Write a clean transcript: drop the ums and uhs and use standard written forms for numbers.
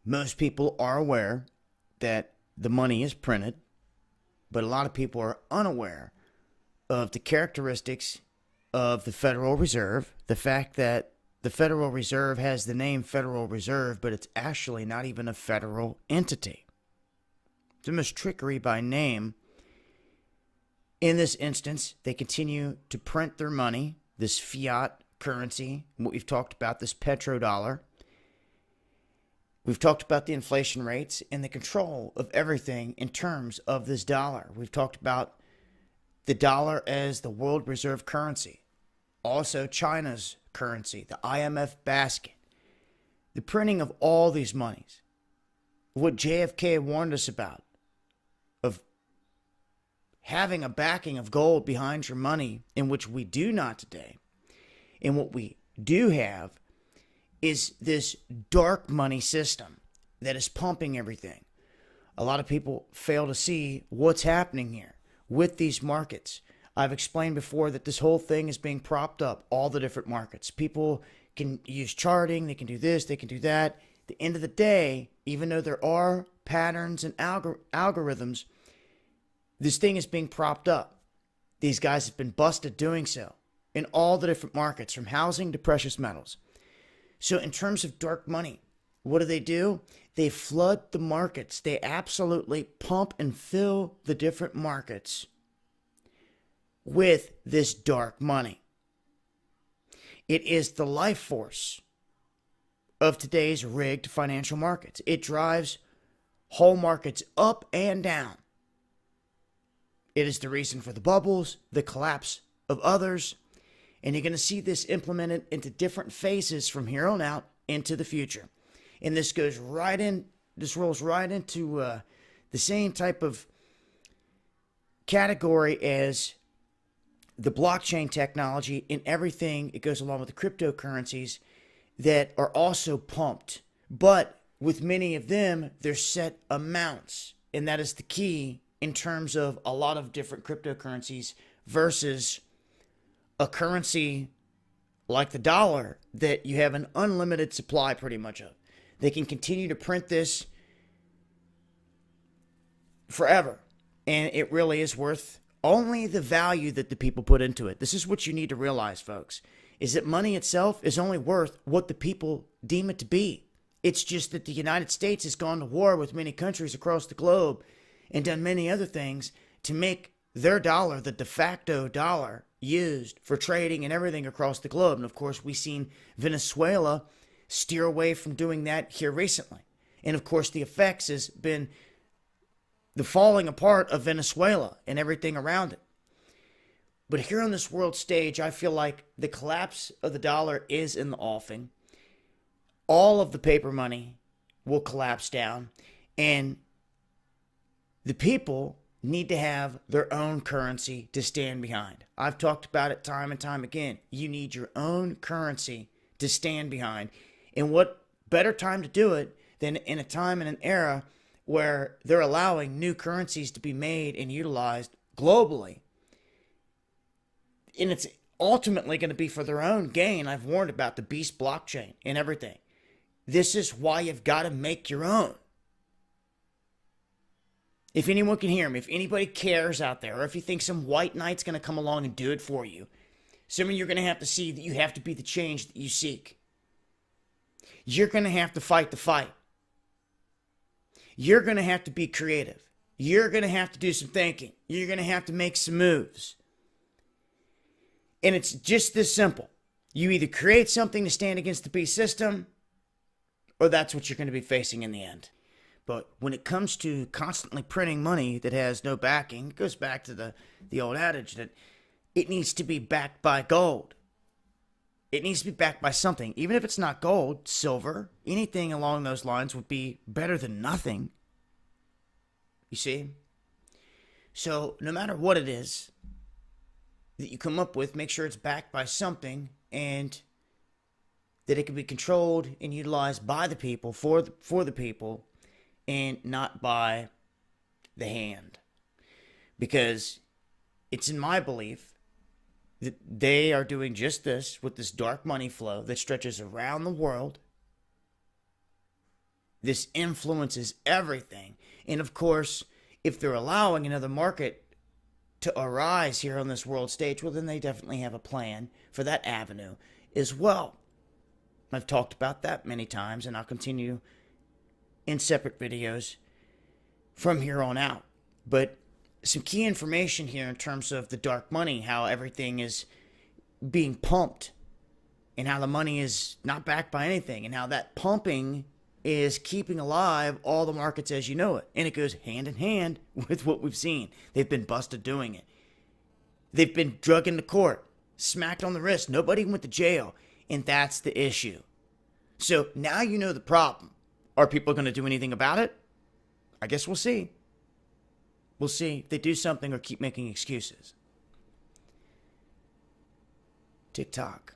Most people are aware that the money is printed, but a lot of people are unaware of the characteristics of the Federal Reserve, the fact that the Federal Reserve has the name Federal Reserve, but it's actually not even a federal entity. It's almost trickery by name. In this instance, they continue to print their money, this fiat currency, what we've talked about, this petrodollar. We've talked about the inflation rates and the control of everything in terms of this dollar. We've talked about the dollar as the world reserve currency. Also, China's currency, the IMF basket. The printing of all these monies. What JFK warned us about, of having a backing of gold behind your money, in which we do not today. And what we do have is this dark money system that is pumping everything. A lot of people fail to see what's happening here with these markets. I've explained before that this whole thing is being propped up, all the different markets. People can use charting, they can do this, they can do that. At the end of the day, even though there are patterns and algorithms, this thing is being propped up. These guys have been busted doing so in all the different markets, from housing to precious metals. So in terms of dark money, what do? They flood the markets. They absolutely pump and fill the different markets with this dark money. It is the life force of today's rigged financial markets. It drives whole markets up and down. It is the reason for the bubbles, the collapse of others, and you're going to see this implemented into different phases from here on out into the future. And this rolls right into the same type of category as the blockchain technology and everything. It goes along with the cryptocurrencies that are also pumped. But with many of them, there's set amounts. And that is the key in terms of a lot of different cryptocurrencies versus a currency like the dollar that you have an unlimited supply pretty much of. They can continue to print this forever. And it really is worth only the value that the people put into it. This is what you need to realize, folks, is that money itself is only worth what the people deem it to be. It's just that the United States has gone to war with many countries across the globe and done many other things to make their dollar the de facto dollar used for trading and everything across the globe. And of course, we've seen Venezuela steer away from doing that here recently. And of course, the effects has been the falling apart of Venezuela and everything around it. But here on this world stage, I feel like the collapse of the dollar is in the offing. All of the paper money will collapse down, and the people need to have their own currency to stand behind. I've talked about it time and time again. You need your own currency to stand behind. And what better time to do it than in a time and an era where they're allowing new currencies to be made and utilized globally. And it's ultimately going to be for their own gain. I've warned about the beast blockchain and everything. This is why you've got to make your own. If anyone can hear me, if anybody cares out there, or if you think some white knight's going to come along and do it for you, something you're going to have to see that you have to be the change that you seek. You're going to have to fight the fight. You're going to have to be creative. You're going to have to do some thinking. You're going to have to make some moves. And it's just this simple. You either create something to stand against the beast system, or that's what you're going to be facing in the end. But when it comes to constantly printing money that has no backing, it goes back to the old adage that it needs to be backed by gold. It needs to be backed by something. Even if it's not gold, silver, anything along those lines would be better than nothing. You see? So no matter what it is that you come up with, make sure it's backed by something and that it can be controlled and utilized by the people, for the people, and not by the hand. Because it's in my belief that they are doing just this with this dark money flow that stretches around the world. This influences everything. And of course, if they're allowing another market to arise here on this world stage, well, then they definitely have a plan for that avenue as well. I've talked about that many times, and I'll continue in separate videos from here on out. But some key information here in terms of the dark money, how everything is being pumped, and how the money is not backed by anything, and how that pumping is keeping alive all the markets as you know it. And it goes hand in hand with what we've seen. They've been busted doing it. They've been drugged into court, smacked on the wrist. Nobody went to jail. And that's the issue. So now you know the problem. Are people going to do anything about it? I guess we'll see. We'll see if they do something or keep making excuses. TikTok.